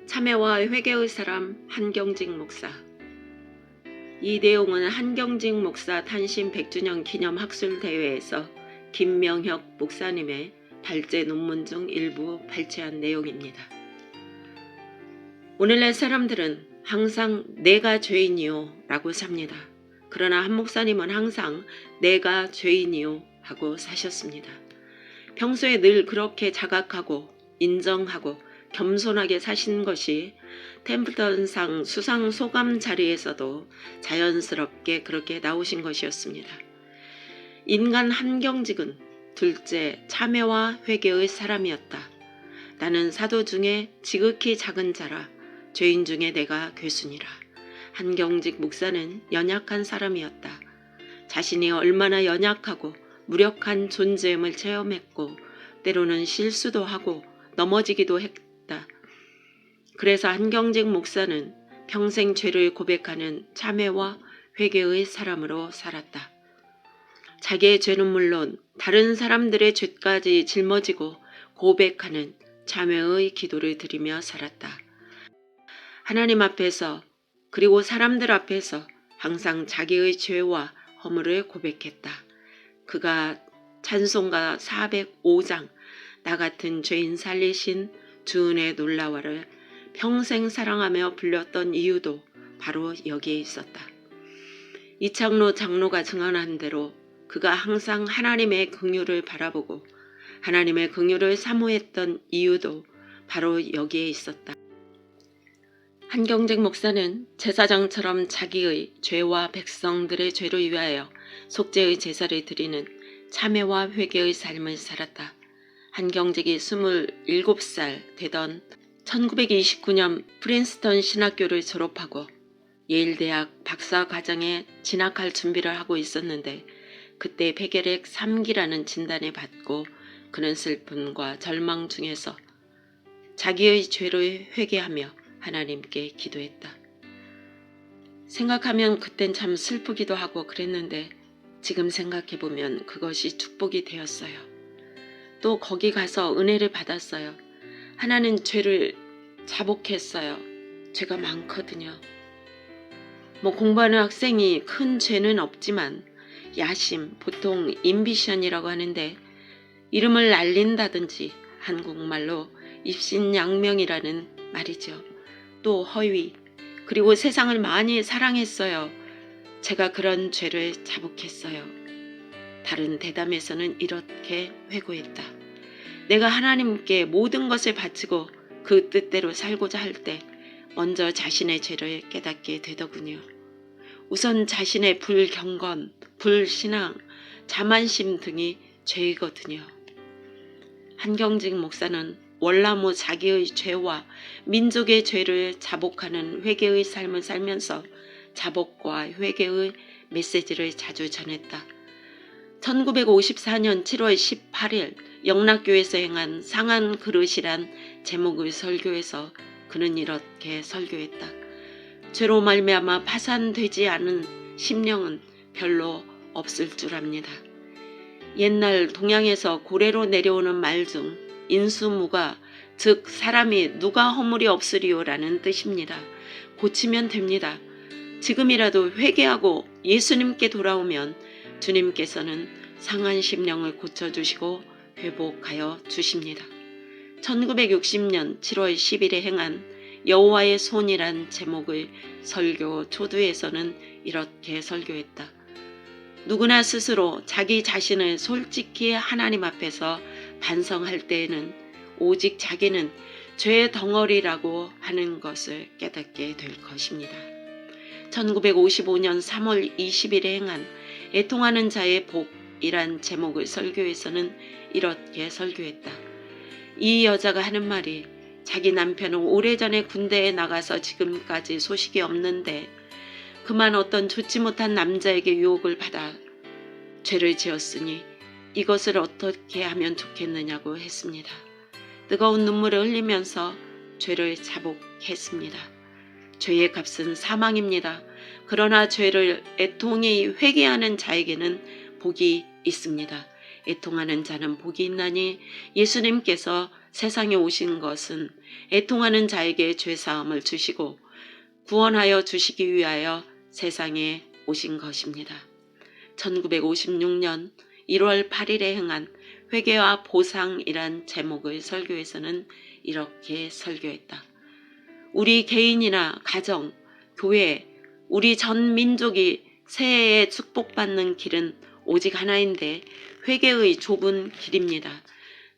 참회와 회개의 사람 한경직 목사. 이 내용은 한경직 목사 탄신 100주년 기념 학술 대회에서 김명혁 목사님의 발제 논문 중 일부 발췌한 내용입니다. 오늘날 사람들은 항상 내가 죄인이요 라고 삽니다. 그러나 한 목사님은 항상 내가 죄인이요 하고 사셨습니다. 평소에 늘 그렇게 자각하고 인정하고 겸손하게 사신 것이 템플턴상 수상 소감 자리에서도 자연스럽게 그렇게 나오신 것이었습니다. 인간 한경직은 둘째 참회와 회개의 사람이었다. 나는 사도 중에 지극히 작은 자라 죄인 중에 내가 괴순이라. 한경직 목사는 연약한 사람이었다. 자신이 얼마나 연약하고 무력한 존재임을 체험했고 때로는 실수도 하고 넘어지기도 했다. 그래서 한경직 목사는 평생 죄를 고백하는 참회와 회개의 사람으로 살았다. 자기의 죄는 물론 다른 사람들의 죄까지 짊어지고 고백하는 참회의 기도를 드리며 살았다. 하나님 앞에서 그리고 사람들 앞에서 항상 자기의 죄와 허물을 고백했다. 그가 찬송가 405장 나 같은 죄인 살리신 주은의 놀라와를 평생 사랑하며 불렸던 이유도 바로 여기에 있었다. 이창로 장로가 증언한 대로 그가 항상 하나님의 긍휼을 바라보고 하나님의 긍휼을 사모했던 이유도 바로 여기에 있었다. 한경직 목사는 제사장처럼 자기의 죄와 백성들의 죄를 위하여 속죄의 제사를 드리는 참회와 회개의 삶을 살았다. 한경직이 27살 되던 1929년 프린스턴 신학교를 졸업하고 예일대학 박사과정에 진학할 준비를 하고 있었는데 그때 폐결핵 3기라는 진단을 받고 그는 슬픔과 절망 중에서 자기의 죄를 회개하며 하나님께 기도했다. 생각하면 그땐 참 슬프기도 하고 그랬는데 지금 생각해보면 그것이 축복이 되었어요. 또 거기 가서 은혜를 받았어요. 하나는 죄를 자복했어요. 죄가 많거든요. 공부하는 학생이 큰 죄는 없지만 야심, 보통 임비션이라고 하는데 이름을 날린다든지 한국말로 입신양명이라는 말이죠. 또 허위, 그리고 세상을 많이 사랑했어요. 제가 그런 죄를 자복했어요. 다른 대담에서는 이렇게 회고했다. 내가 하나님께 모든 것을 바치고 그 뜻대로 살고자 할 때 먼저 자신의 죄를 깨닫게 되더군요. 우선 자신의 불경건, 불신앙, 자만심 등이 죄이거든요. 한경직 목사는 월나무 자기의 죄와 민족의 죄를 자복하는 회개의 삶을 살면서 자복과 회개의 메시지를 자주 전했다. 1954년 7월 18일 영락교에서 행한 상한 그릇이란 제목의 설교에서 그는 이렇게 설교했다. 죄로 말미암아 파산되지 않은 심령은 별로 없을 줄 압니다. 옛날 동양에서 고래로 내려오는 말 중 인수무가, 즉 사람이 누가 허물이 없으리요라는 뜻입니다. 고치면 됩니다. 지금이라도 회개하고 예수님께 돌아오면 주님께서는 상한 심령을 고쳐주시고 회복하여 주십니다. 1960년 7월 10일에 행한 여호와의 손이란 제목의 설교 초두에서는 이렇게 설교했다. 누구나 스스로 자기 자신을 솔직히 하나님 앞에서 반성할 때에는 오직 자기는 죄의 덩어리라고 하는 것을 깨닫게 될 것입니다. 1955년 3월 20일에 행한 애통하는 자의 복이란 제목의 설교에서는 이렇게 설교했다. 이 여자가 하는 말이 자기 남편은 오래전에 군대에 나가서 지금까지 소식이 없는데 그만 어떤 좋지 못한 남자에게 유혹을 받아 죄를 지었으니 이것을 어떻게 하면 좋겠느냐고 했습니다. 뜨거운 눈물을 흘리면서 죄를 자복했습니다. 죄의 값은 사망입니다. 그러나 죄를 애통히 회개하는 자에게는 복이 있습니다. 애통하는 자는 복이 있나니 예수님께서 세상에 오신 것은 애통하는 자에게 죄사함을 주시고 구원하여 주시기 위하여 세상에 오신 것입니다. 1956년 1월 8일에 행한 회개와 보상이란 제목의 설교에서는 이렇게 설교했다. 우리 개인이나 가정, 교회, 우리 전 민족이 새해에 축복받는 길은 오직 하나인데 회개의 좁은 길입니다.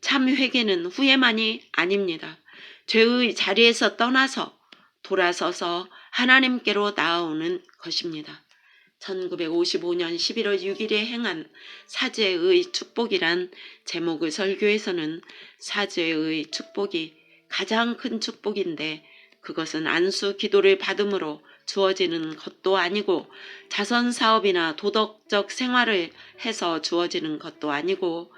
참 회개는 후회만이 아닙니다. 죄의 자리에서 떠나서 돌아서서 하나님께로 나아오는 것입니다. 1955년 11월 6일에 행한 사죄의 축복이란 제목의 설교에서는 사죄의 축복이 가장 큰 축복인데 그것은 안수 기도를 받음으로 주어지는 것도 아니고 자선 사업이나 도덕적 생활을 해서 주어지는 것도 아니고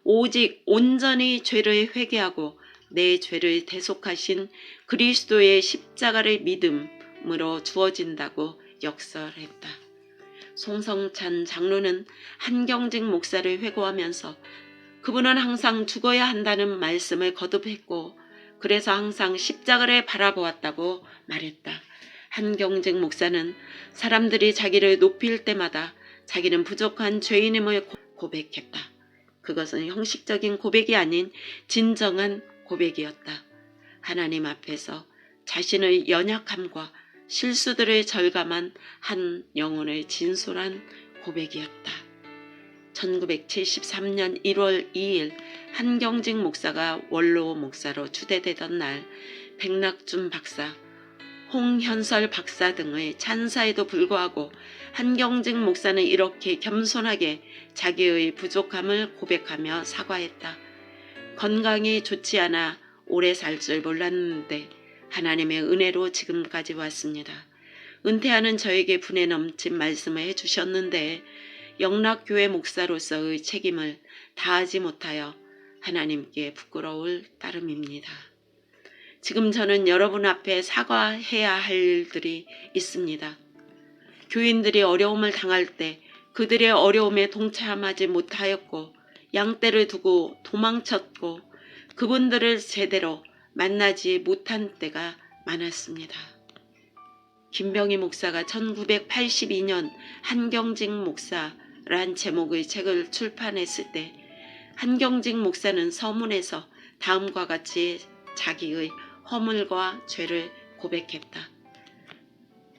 오직 온전히 죄를 회개하고 내 죄를 대속하신 그리스도의 십자가를 믿음으로 주어진다고 역설했다. 송성찬 장로는 한경직 목사를 회고하면서 그분은 항상 죽어야 한다는 말씀을 거듭했고 그래서 항상 십자가를 바라보았다고 말했다. 한경직 목사는 사람들이 자기를 높일 때마다 자기는 부족한 죄인임을 고백했다. 그것은 형식적인 고백이 아닌 진정한 고백이었다. 하나님 앞에서 자신의 연약함과 실수들을 절감한 한 영혼의 진솔한 고백이었다. 1973년 1월 2일 한경직 목사가 원로 목사로 추대되던 날 백낙준 박사, 홍현설 박사 등의 찬사에도 불구하고 한경직 목사는 이렇게 겸손하게 자기의 부족함을 고백하며 사과했다. 건강이 좋지 않아 오래 살 줄 몰랐는데 하나님의 은혜로 지금까지 왔습니다. 은퇴하는 저에게 분에 넘친 말씀을 해주셨는데 영락교회 목사로서의 책임을 다하지 못하여 하나님께 부끄러울 따름입니다. 지금 저는 여러분 앞에 사과해야 할 일들이 있습니다. 교인들이 어려움을 당할 때 그들의 어려움에 동참하지 못하였고 양떼를 두고 도망쳤고 그분들을 제대로 만나지 못한 때가 많았습니다. 김병희 목사가 1982년 한경직 목사란 제목의 책을 출판했을 때 한경직 목사는 서문에서 다음과 같이 자기의 허물과 죄를 고백했다.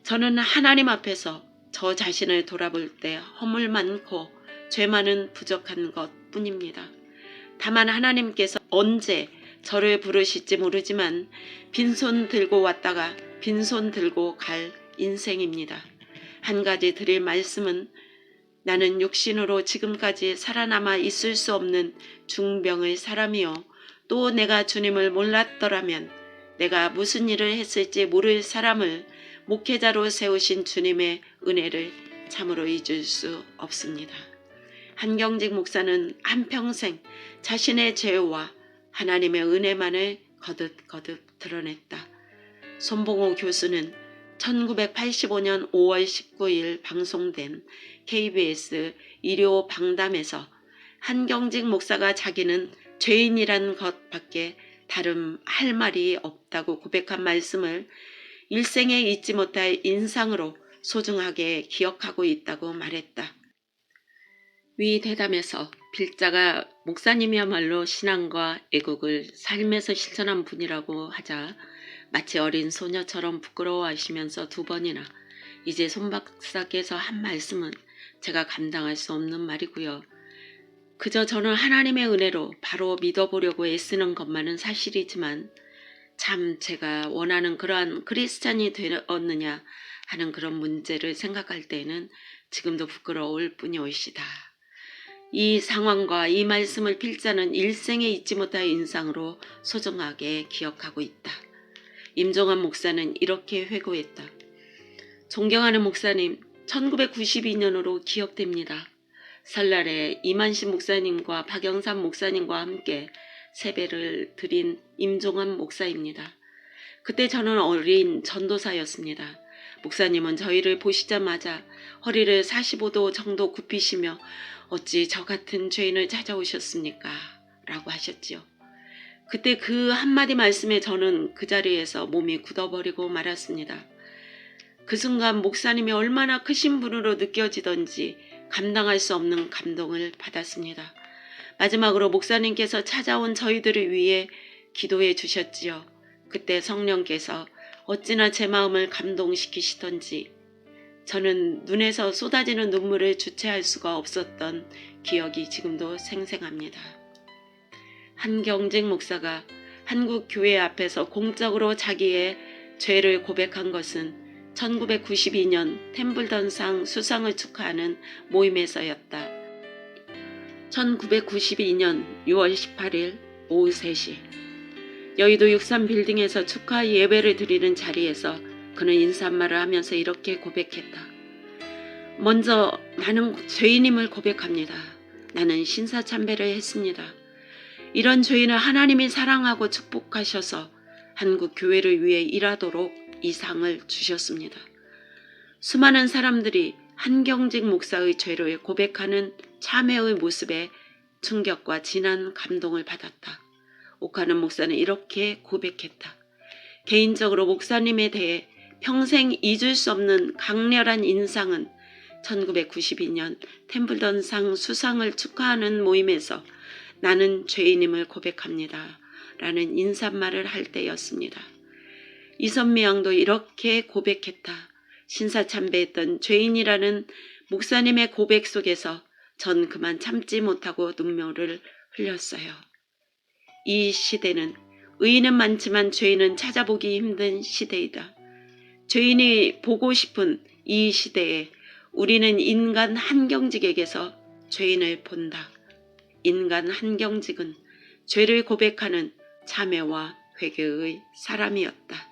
저는 하나님 앞에서 저 자신을 돌아볼 때 허물 많고 죄 많은 부족한 것뿐입니다. 다만 하나님께서 언제 저를 부르실지 모르지만 빈손 들고 왔다가 빈손 들고 갈 인생입니다. 한 가지 드릴 말씀은 나는 육신으로 지금까지 살아남아 있을 수 없는 중병의 사람이요. 또 내가 주님을 몰랐더라면 내가 무슨 일을 했을지 모를 사람을 목회자로 세우신 주님의 은혜를 참으로 잊을 수 없습니다. 한경직 목사는 한평생 자신의 죄와 하나님의 은혜만을 거듭거듭 드러냈다. 손봉호 교수는 1985년 5월 19일 방송된 KBS 일요 방담에서 한경직 목사가 자기는 죄인이란 것밖에 다른 할 말이 없다고 고백한 말씀을 일생에 잊지 못할 인상으로 소중하게 기억하고 있다고 말했다. 위 대담에서 필자가 목사님이야말로 신앙과 애국을 삶에서 실천한 분이라고 하자 마치 어린 소녀처럼 부끄러워하시면서 두 번이나 이제 손 박사께서 한 말씀은 제가 감당할 수 없는 말이고요. 그저 저는 하나님의 은혜로 바로 믿어보려고 애쓰는 것만은 사실이지만 참 제가 원하는 그러한 크리스찬이 되었느냐 하는 그런 문제를 생각할 때에는 지금도 부끄러울 뿐이오시다. 이 상황과 이 말씀을 필자는 일생에 잊지 못할 인상으로 소중하게 기억하고 있다. 임종환 목사는 이렇게 회고했다. 존경하는 목사님, 1992년으로 기억됩니다. 설날에 이만식 목사님과 박영삼 목사님과 함께 세배를 드린 임종환 목사입니다. 그때 저는 어린 전도사였습니다. 목사님은 저희를 보시자마자 허리를 45도 정도 굽히시며 어찌 저 같은 죄인을 찾아오셨습니까? 라고 하셨지요. 그때 그 한마디 말씀에 저는 그 자리에서 몸이 굳어버리고 말았습니다. 그 순간 목사님이 얼마나 크신 분으로 느껴지던지 감당할 수 없는 감동을 받았습니다. 마지막으로 목사님께서 찾아온 저희들을 위해 기도해 주셨지요. 그때 성령께서 어찌나 제 마음을 감동시키시던지 저는 눈에서 쏟아지는 눈물을 주체할 수가 없었던 기억이 지금도 생생합니다. 한경직 목사가 한국 교회 앞에서 공적으로 자기의 죄를 고백한 것은 1992년 템블던상 수상을 축하하는 모임에서였다. 1992년 6월 18일 오후 3시 여의도 63 빌딩에서 축하 예배를 드리는 자리에서 그는 인사말을 하면서 이렇게 고백했다. 먼저 나는 죄인임을 고백합니다. 나는 신사참배를 했습니다. 이런 죄인을 하나님이 사랑하고 축복하셔서 한국 교회를 위해 일하도록 이 상을 주셨습니다. 수많은 사람들이 한경직 목사의 죄를 고백하는 참회의 모습에 충격과 진한 감동을 받았다. 오카는 목사는 이렇게 고백했다. 개인적으로 목사님에 대해 평생 잊을 수 없는 강렬한 인상은 1992년 템블던상 수상을 축하하는 모임에서 나는 죄인임을 고백합니다. 라는 인사말을 할 때였습니다. 이선미 양도 이렇게 고백했다. 신사참배했던 죄인이라는 목사님의 고백 속에서 전 그만 참지 못하고 눈물을 흘렸어요. 이 시대는 의인은 많지만 죄인은 찾아보기 힘든 시대이다. 죄인이 보고 싶은 이 시대에 우리는 인간 한경직에게서 죄인을 본다. 인간 한경직은 죄를 고백하는 참회와 회개의 사람이었다.